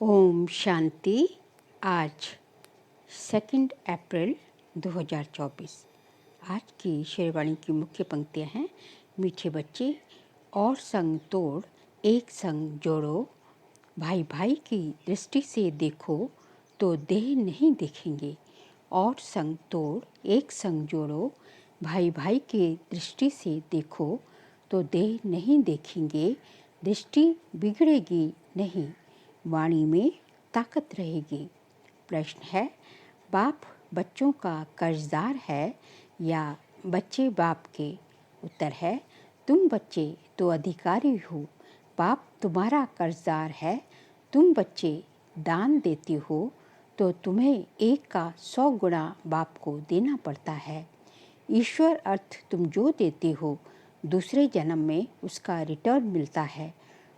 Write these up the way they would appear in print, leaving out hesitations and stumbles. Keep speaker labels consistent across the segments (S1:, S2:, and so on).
S1: ओम शांति। आज 2 अप्रैल 2024। आज की शेरवाणी की मुख्य पंक्तियाँ हैं। मीठे बच्चे और संग तोड़ एक संग जोड़ो, भाई भाई की दृष्टि से देखो तो देह नहीं देखेंगे। और संग तोड़ एक संग जोड़ो, भाई भाई की दृष्टि से देखो तो देह नहीं देखेंगे। दृष्टि बिगड़ेगी नहीं, वाणी में ताकत रहेगी। प्रश्न है, बाप बच्चों का कर्जदार है या बच्चे बाप के? उत्तर है, तुम बच्चे तो अधिकारी हो, बाप तुम्हारा कर्जदार है। तुम बच्चे दान देते हो तो तुम्हें 1 का 100 गुना बाप को देना पड़ता है। ईश्वर अर्थ तुम जो देते हो दूसरे जन्म में उसका रिटर्न मिलता है।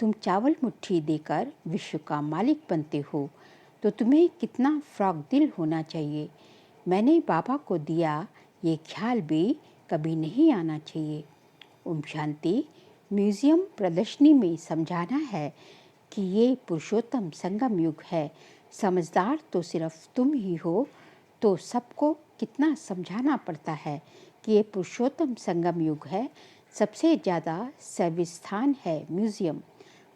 S1: तुम चावल मुट्ठी देकर विश्व का मालिक बनते हो तो तुम्हें कितना फ्रॉक दिल होना चाहिए। मैंने बाबा को दिया, ये ख्याल भी कभी नहीं आना चाहिए। ओम शांति। म्यूजियम प्रदर्शनी में समझाना है कि ये पुरुषोत्तम संगम युग है। समझदार तो सिर्फ तुम ही हो, तो सबको कितना समझाना पड़ता है कि ये पुरुषोत्तम संगम युग है। सबसे ज़्यादा सर्विस स्थान है म्यूज़ियम,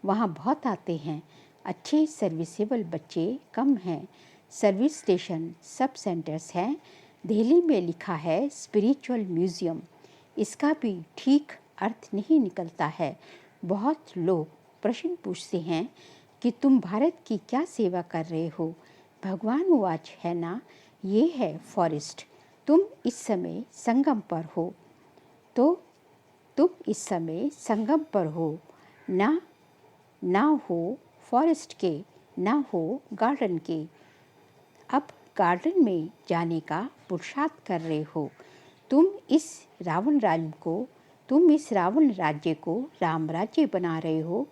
S1: वहाँ बहुत आते हैं। अच्छे सर्विसेबल बच्चे कम हैं। सर्विस स्टेशन सब सेंटर्स हैं। दिल्ली में लिखा है स्पिरिचुअल म्यूज़ियम, इसका भी ठीक अर्थ नहीं निकलता है। बहुत लोग प्रश्न पूछते हैं कि तुम भारत की क्या सेवा कर रहे हो। भगवान वाच है ना, ये है फॉरेस्ट। तुम इस समय संगम पर हो, तो तुम इस समय संगम पर हो, ना हो फॉरेस्ट के, ना हो गार्डन के। अब गार्डन में जाने का पुरुषार्थ कर रहे हो। तुम इस रावण राज्य को राम राज्य बना रहे हो।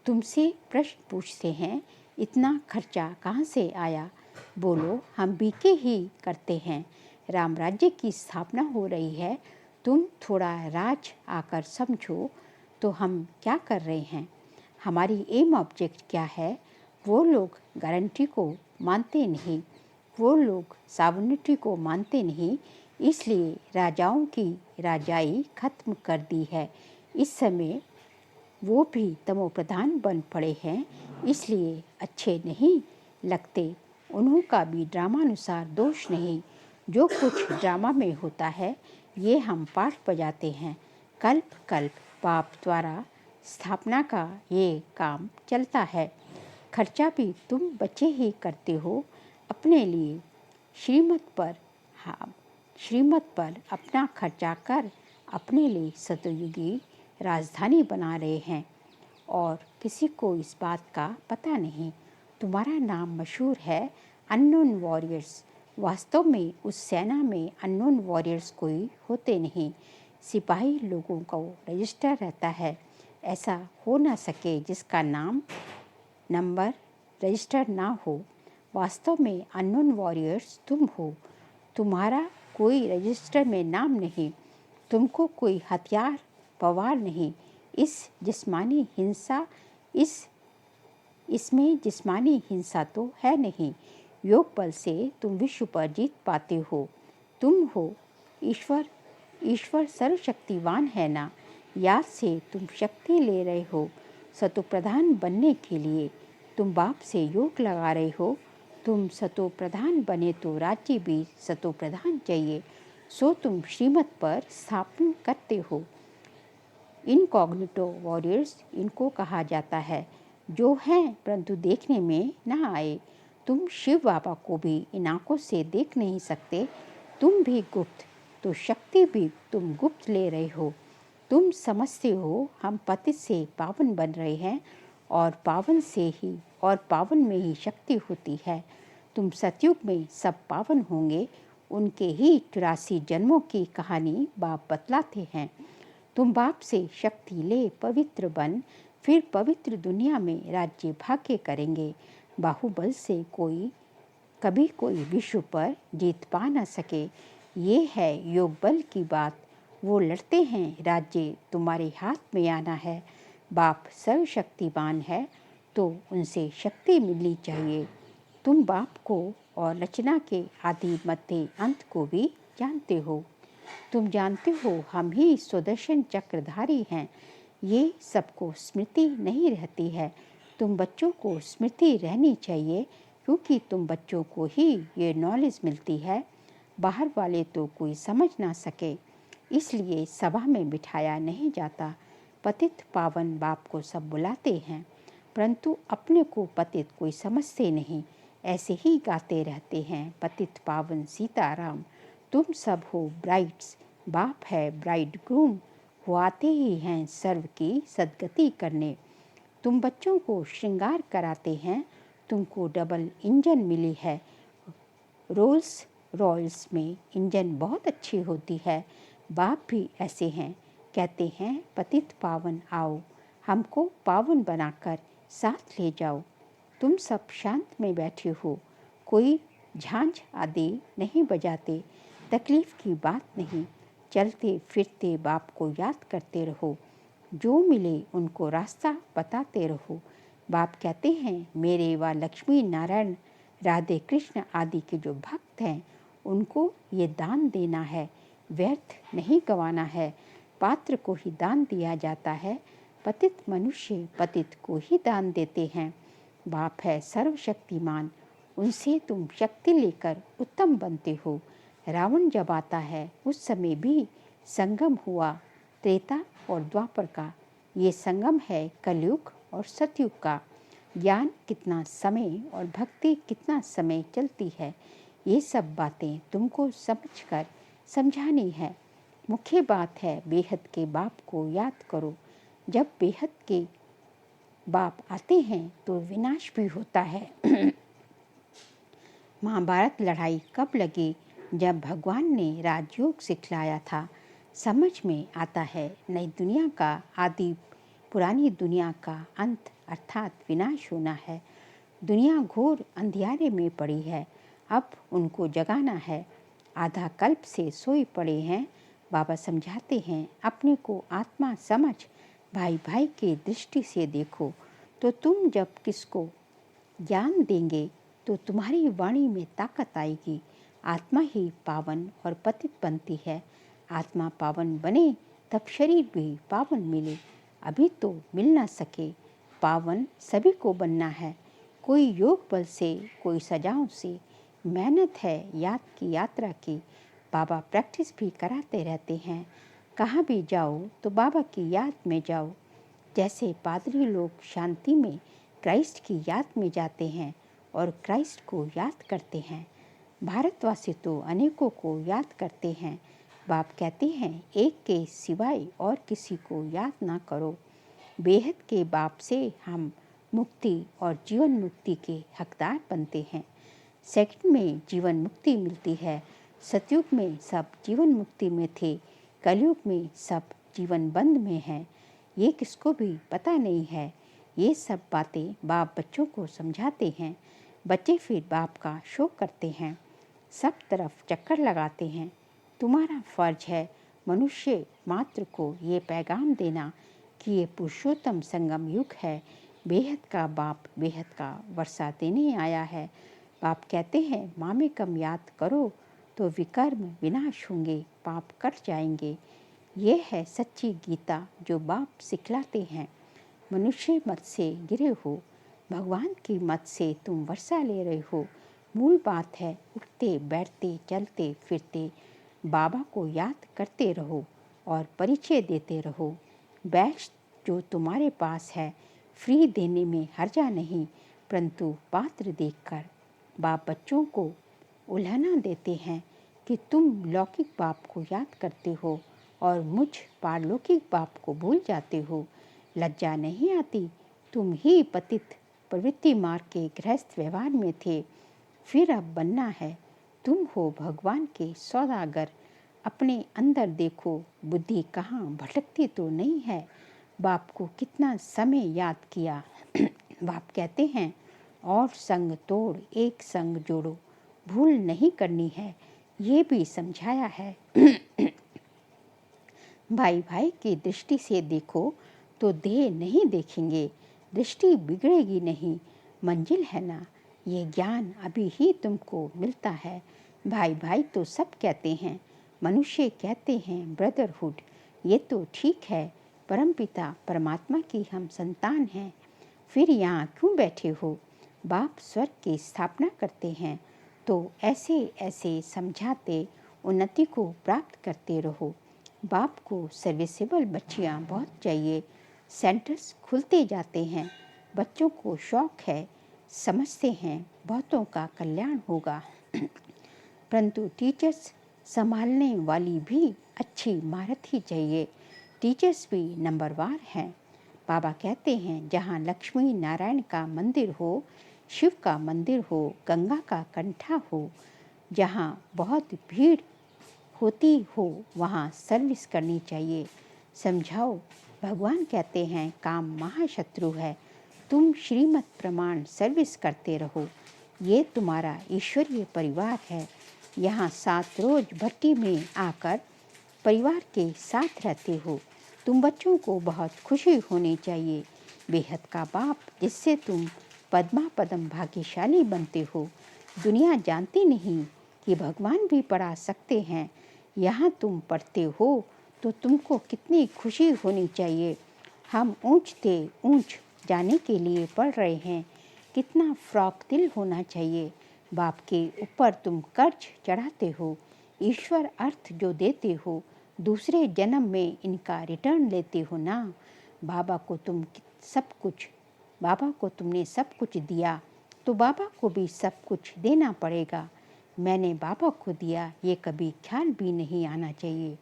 S1: तुमसे प्रश्न पूछते हैं, इतना खर्चा कहाँ से आया? बोलो, हम बीके ही करते हैं। राम राज्य की स्थापना हो रही है। तुम थोड़ा राज आकर समझो तो हम क्या कर रहे हैं, हमारी एम ऑब्जेक्ट क्या है। वो लोग गारंटी को मानते नहीं, वो लोग सावनिटी को मानते नहीं, इसलिए राजाओं की राजाई खत्म कर दी है। इस समय वो भी तमो प्रधान बन पड़े हैं, इसलिए अच्छे नहीं लगते। उन्हों का भी ड्रामानुसार दोष नहीं। जो कुछ ड्रामा में होता है ये हम पाठ बजाते हैं। कल्प कल्प बाप द्वारा स्थापना का ये काम चलता है। खर्चा भी तुम बच्चे ही करते हो अपने लिए। श्रीमत पर अपना खर्चा कर अपने लिए सतयुगी राजधानी बना रहे हैं और किसी को इस बात का पता नहीं। तुम्हारा नाम मशहूर है अननोन वॉरियर्स। वास्तव में उस सेना में अननोन वॉरियर्स कोई होते नहीं। सिपाही लोगों को रजिस्टर रहता है। ऐसा हो न सके जिसका नाम नंबर रजिस्टर ना हो। वास्तव में अननोन वॉरियर्स तुम हो। तुम्हारा कोई रजिस्टर में नाम नहीं, तुमको कोई हथियार पवार नहीं। इसमें जिस्मानी हिंसा तो है नहीं। योग बल से तुम विश्व पर जीत पाते हो। तुम हो ईश्वर सर्वशक्तिवान है ना। याद से तुम शक्ति ले रहे हो सतो प्रधान बनने के लिए। तुम बाप से योग लगा रहे हो। तुम सतो प्रधान बने तो राज्य भी सतो प्रधान चाहिए, सो तुम श्रीमत पर स्थापना करते हो। इनकॉग्निटो वॉरियर्स इनको कहा जाता है, जो हैं परंतु देखने में न आए। तुम शिव बाबा को भी इन आँखों से देख नहीं सकते। तुम भी गुप्त, तो शक्ति भी तुम गुप्त ले रहे हो। तुम समझते हो हम पतित से पावन बन रहे हैं और पावन में ही शक्ति होती है। तुम सतयुग में सब पावन होंगे। उनके ही 84 जन्मों की कहानी बाप बतलाते हैं। तुम बाप से शक्ति ले पवित्र बन, फिर पवित्र दुनिया में राज्य भाग्य करेंगे। बाहुबल से कभी कोई विश्व पर जीत पा न सके। ये है योग बल की बात। वो लड़ते हैं, राज्य तुम्हारे हाथ में आना है। बाप सर्वशक्तिवान है, तो उनसे शक्ति मिलनी चाहिए। तुम बाप को और रचना के आदि मध्य अंत को भी जानते हो। तुम जानते हो हम ही सुदर्शन चक्रधारी हैं। ये सबको स्मृति नहीं रहती है। तुम बच्चों को स्मृति रहनी चाहिए, क्योंकि तुम बच्चों को ही ये नॉलेज मिलती है। बाहर वाले तो कोई समझ ना सके, इसलिए सभा में बिठाया नहीं जाता। पतित पावन बाप को सब बुलाते हैं, परंतु अपने को पतित कोई समझते नहीं। ऐसे ही गाते रहते हैं, पतित पावन सीताराम। तुम सब हो ब्राइड्स, बाप है ब्राइड ग्रूम। वो आते ही हैं सर्व की सदगति करने। तुम बच्चों को श्रृंगार कराते हैं। तुमको डबल इंजन मिली है। रोल्स रॉयल्स में इंजन बहुत अच्छी होती है। बाप भी ऐसे हैं, कहते हैं पतित पावन आओ, हमको पावन बनाकर साथ ले जाओ। तुम सब शांत में बैठे हो, कोई झांझ आदि नहीं बजाते। तकलीफ की बात नहीं, चलते फिरते बाप को याद करते रहो। जो मिले उनको रास्ता बताते रहो। बाप कहते हैं मेरे व लक्ष्मी नारायण राधे कृष्ण आदि के जो भक्त हैं उनको ये दान देना है, व्यर्थ नहीं गंवाना है। पात्र को ही दान दिया जाता है। पतित मनुष्य पतित को ही दान देते हैं। बाप है सर्वशक्तिमान, उनसे तुम शक्ति लेकर उत्तम बनते हो। रावण जब आता है उस समय भी संगम हुआ, त्रेता और द्वापर का। ये संगम है कलयुग और सतयुग का। ज्ञान कितना समय और भक्ति कितना समय चलती है, ये सब बातें तुमको समझकर समझानी है। मुख्य बात है बेहद के बाप को याद करो। जब बेहद के बाप आते हैं तो विनाश भी होता है। महाभारत लड़ाई कब लगी? जब भगवान ने राजयोग सिखलाया था। समझ में आता है नई दुनिया का आदि पुरानी दुनिया का अंत अर्थात विनाश होना है। दुनिया घोर अंधियारे में पड़ी है, अब उनको जगाना है। आधा कल्प से सोए पड़े हैं। बाबा समझाते हैं अपने को आत्मा समझ भाई भाई की दृष्टि से देखो। तो तुम जब किसको ज्ञान देंगे तो तुम्हारी वाणी में ताकत आएगी। आत्मा ही पावन और पतित बनती है। आत्मा पावन बने तब शरीर भी पावन मिले। अभी तो मिल ना सके। पावन सभी को बनना है, कोई योग बल से, कोई सजाओं से। मेहनत है याद की यात्रा की। बाबा प्रैक्टिस भी कराते रहते हैं। कहाँ भी जाओ तो बाबा की याद में जाओ। जैसे पादरी लोग शांति में क्राइस्ट की याद में जाते हैं और क्राइस्ट को याद करते हैं। भारतवासी तो अनेकों को याद करते हैं। बाप कहते हैं एक के सिवाय और किसी को याद ना करो। बेहद के बाप से हम मुक्ति और जीवन मुक्ति के हकदार बनते हैं। सेकंड में जीवन मुक्ति मिलती है। सतयुग में सब जीवन मुक्ति में थे, कलयुग में सब जीवन बंद में हैं। ये किसको भी पता नहीं है। ये सब बातें बाप बच्चों को समझाते हैं। बच्चे फिर बाप का शोक करते हैं, सब तरफ चक्कर लगाते हैं। तुम्हारा फर्ज है मनुष्य मात्र को ये पैगाम देना कि ये पुरुषोत्तम संगम युग है। बेहद का बाप बेहद का वर्षा देने आया है। बाप कहते हैं मामे कम याद करो तो विकर्म विनाश होंगे, पाप कट जाएंगे। ये है सच्ची गीता जो बाप सिखलाते हैं। मनुष्य मत से गिरे हो, भगवान की मत से तुम वर्षा ले रहे हो। मूल बात है उठते बैठते चलते फिरते बाबा को याद करते रहो और परिचय देते रहो। बैच जो तुम्हारे पास है फ्री देने में हर्जा नहीं, परंतु पात्र देखकर बाप बच्चों को उल्हाना देते हैं कि तुम लौकिक बाप को याद करते हो और मुझ पारलौकिक बाप को भूल जाते हो। लज्जा नहीं आती? तुम ही पतित प्रवृत्ति मार्ग के गृहस्थ व्यवहार में थे, फिर अब बनना है। तुम हो भगवान के सौदागर। अपने अंदर देखो, बुद्धि कहाँ भटकती तो नहीं है। बाप को कितना समय याद किया। बाप कहते हैं और संग तोड़ एक संग जोड़ो, भूल नहीं करनी है, ये भी समझाया है। भाई भाई की दृष्टि से देखो तो देह नहीं देखेंगे। दृष्टि बिगड़ेगी नहीं, मंजिल है ना, ये ज्ञान अभी ही तुमको मिलता है। भाई भाई तो सब कहते हैं, मनुष्य कहते हैं ब्रदरहुड, ये तो ठीक है, परमपिता परमात्मा की हम संतान हैं। फिर यहाँ क्यों बैठे हो? बाप स्वर्ग की स्थापना करते हैं, तो ऐसे ऐसे समझाते उन्नति को प्राप्त करते रहो। बाप को सर्विसेबल बच्चियाँ बहुत चाहिए। सेंटर्स खुलते जाते हैं, बच्चों को शौक है, समझते हैं बहुतों का कल्याण होगा। परंतु टीचर्स संभालने वाली भी अच्छी महारत ही चाहिए। टीचर्स भी नंबरवार हैं। बाबा कहते हैं जहाँ लक्ष्मी नारायण का मंदिर हो, शिव का मंदिर हो, गंगा का कंठा हो, जहाँ बहुत भीड़ होती हो वहाँ सर्विस करनी चाहिए। समझाओ, भगवान कहते हैं काम महाशत्रु है, तुम श्रीमत प्रमाण सर्विस करते रहो। ये तुम्हारा ईश्वरीय परिवार है। यहाँ 7 रोज भट्टी में आकर परिवार के साथ रहते हो। तुम बच्चों को बहुत खुशी होनी चाहिए। बेहद का बाप जिससे तुम पद्मा पदम भाग्यशाली बनते हो। दुनिया जानती नहीं कि भगवान भी पढ़ा सकते हैं। यहाँ तुम पढ़ते हो तो तुमको कितनी खुशी होनी चाहिए। हम ऊंच से ऊंच जाने के लिए पढ़ रहे हैं। कितना फ्रॉक दिल होना चाहिए। बाप के ऊपर तुम कर्ज चढ़ाते हो। ईश्वर अर्थ जो देते हो, दूसरे जन्म में इनका रिटर्न लेते हो ना। बाबा को तुमने सब कुछ दिया, तो बाबा को भी सब कुछ देना पड़ेगा। मैंने बाबा को दिया, ये कभी ख्याल भी नहीं आना चाहिए।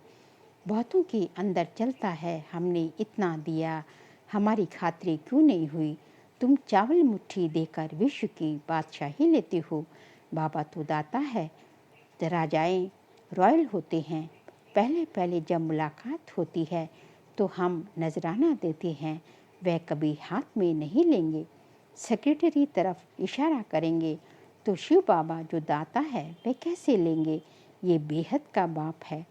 S1: बहुतों के अंदर चलता है, हमने इतना दिया, हमारी खातिरें क्यों नहीं हुई। तुम चावल मुट्ठी देकर विश्व की बादशाही लेते हो। बाबा तो दाता है। राजाएं रॉयल होते हैं। पहले पहले जब मुलाकात होती है तो हम नजराना देते हैं, वह कभी हाथ में नहीं लेंगे। सेक्रेटरी तरफ इशारा करेंगे तो शिव बाबा जो दाता है वह कैसे लेंगे। ये बेहद का बाप है,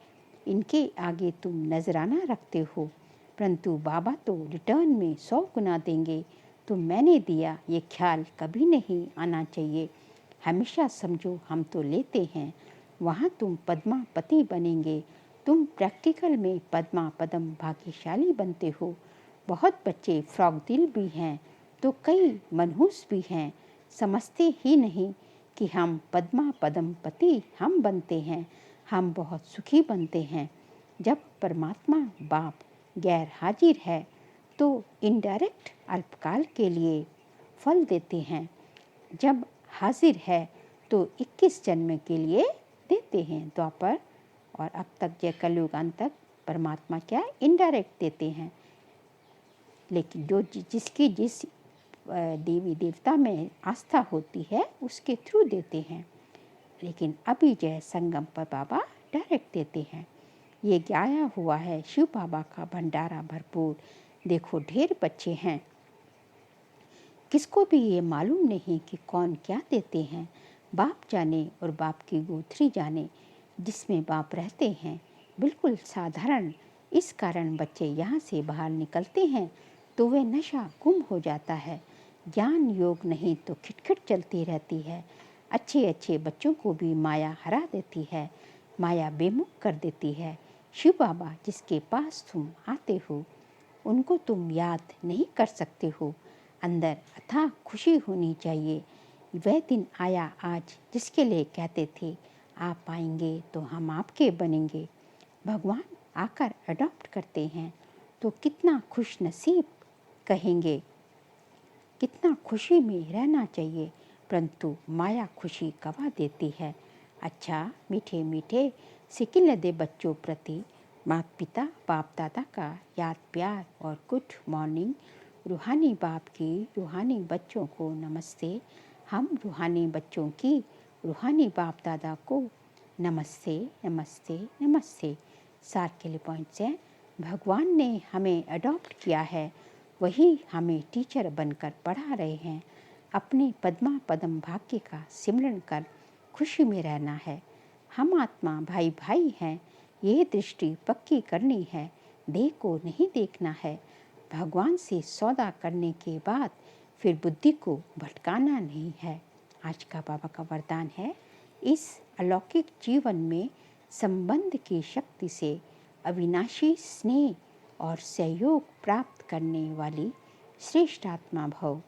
S1: इनके आगे तुम नजराना रखते हो, परंतु बाबा तो रिटर्न में 100 गुना देंगे। तो मैंने दिया, ये ख्याल कभी नहीं आना चाहिए। हमेशा समझो हम तो लेते हैं, वहाँ तुम पद्मापति बनेंगे। तुम प्रैक्टिकल में पद्मा पदम भाग्यशाली बनते हो। बहुत बच्चे फ्रॉक दिल भी हैं, तो कई मनहूस भी हैं। समझते ही नहीं कि हम पद्मा पदम पति हम बनते हैं। हम बहुत सुखी बनते हैं। जब परमात्मा बाप गैर हाजिर है तो इनडायरेक्ट अल्पकाल के लिए फल देते हैं। जब हाजिर है तो 21 जन्म के लिए देते हैं द्वापर और अब तक जय कलयुगान तक परमात्मा क्या इनडायरेक्ट देते हैं। लेकिन जो जिसकी जिस देवी देवता में आस्था होती है उसके थ्रू देते हैं। लेकिन अभी जय संगम पर बाबा डायरेक्ट देते हैं। ये गाया हुआ है शिव बाबा का भंडारा भरपूर। देखो ढेर बच्चे हैं, किसको भी ये मालूम नहीं कि कौन क्या देते हैं। बाप जाने और बाप की गोथरी जाने जिसमें बाप रहते हैं। बिल्कुल साधारण। इस कारण बच्चे यहाँ से बाहर निकलते हैं तो वे नशा गुम हो जाता है। ज्ञान योग नहीं तो खिटखिट चलती रहती है। अच्छे अच्छे बच्चों को भी माया हरा देती है, माया बेमुख कर देती है। शिव बाबा जिसके पास तुम आते हो उनको तुम याद नहीं कर सकते हो। अंदर अथाह खुशी होनी चाहिए। वह दिन आया आज जिसके लिए कहते थे आप आएंगे तो हम आपके बनेंगे। भगवान आकर अडॉप्ट करते हैं तो कितना खुश नसीब कहेंगे। कितना खुशी में रहना चाहिए, परंतु माया खुशी गवा देती है। अच्छा मीठे मीठे सिकिल दे बच्चों प्रति माता पिता बाप दादा का याद प्यार और गुड मॉर्निंग। रूहानी बाप की रूहानी बच्चों को नमस्ते। हम रूहानी बच्चों की रूहानी बाप दादा को नमस्ते नमस्ते नमस्ते। सार के लिए पॉइंट्स हैं। भगवान ने हमें अडॉप्ट किया है, वही हमें टीचर बनकर पढ़ा रहे हैं। अपने पद्मा पदम भाग्य का सिमरन कर खुशी में रहना है। हम आत्मा भाई भाई हैं, ये दृष्टि पक्की करनी है। देह को नहीं देखना है, भगवान से सौदा करने के बाद फिर बुद्धि को भटकाना नहीं है। आज का बाबा का वरदान है, इस अलौकिक जीवन में संबंध की शक्ति से अविनाशी स्नेह और सहयोग प्राप्त करने वाली श्रेष्ठ आत्मा भव।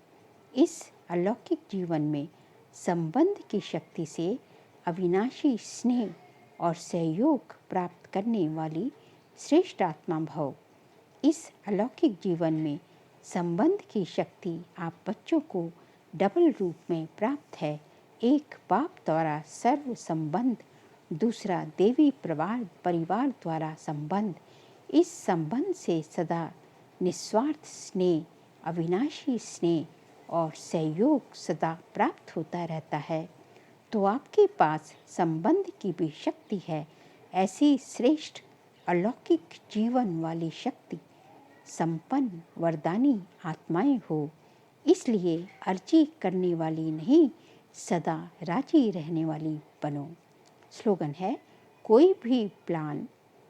S1: इस अलौकिक जीवन में संबंध की शक्ति से अविनाशी स्नेह और सहयोग प्राप्त करने वाली श्रेष्ठ आत्मा भव। इस अलौकिक जीवन में संबंध की शक्ति आप बच्चों को डबल रूप में प्राप्त है। एक बाप द्वारा सर्व संबंध, दूसरा देवी परिवार द्वारा संबंध। इस संबंध से सदा निस्वार्थ स्नेह, अविनाशी स्नेह और सहयोग सदा प्राप्त होता रहता है। तो आपके पास संबंध की भी शक्ति है। ऐसी श्रेष्ठ अलौकिक जीवन वाली शक्ति संपन्न वरदानी आत्माएं हो। इसलिए अर्जी करने वाली नहीं, सदा राजी रहने वाली बनो। स्लोगन है, कोई भी प्लान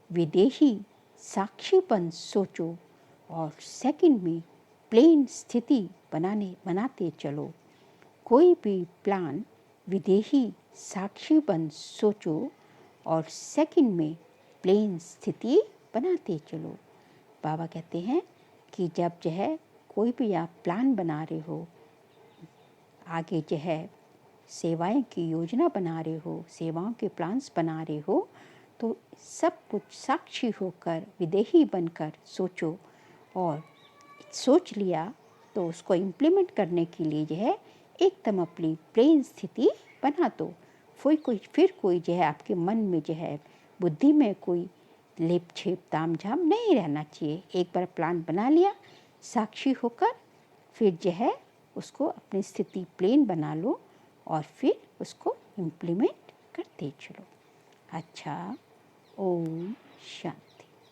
S1: विदेही साक्षीपन सोचो और सेकंड में प्लेन स्थिति बनाते चलो। कोई भी प्लान विदेही साक्षीपन सोचो और सेकंड में प्लेन स्थिति बनाते चलो। बाबा कहते हैं कि जब जो है कोई भी आप प्लान बना रहे हो, आगे जो है सेवाएं की योजना बना रहे हो, सेवाओं के प्लान्स बना रहे हो, तो सब कुछ साक्षी होकर विदेही बनकर सोचो और सोच लिया तो उसको इम्प्लीमेंट करने के लिए जो है एकदम अपनी प्लेन स्थिति बना दो। फिर कोई जो है आपके मन में जो है बुद्धि में कोई लेप छेप ताम झाम नहीं रहना चाहिए। एक बार प्लान बना लिया साक्षी होकर, फिर जो है उसको अपनी स्थिति प्लेन बना लो और फिर उसको इम्प्लीमेंट करते चलो। अच्छा, ओम शांति।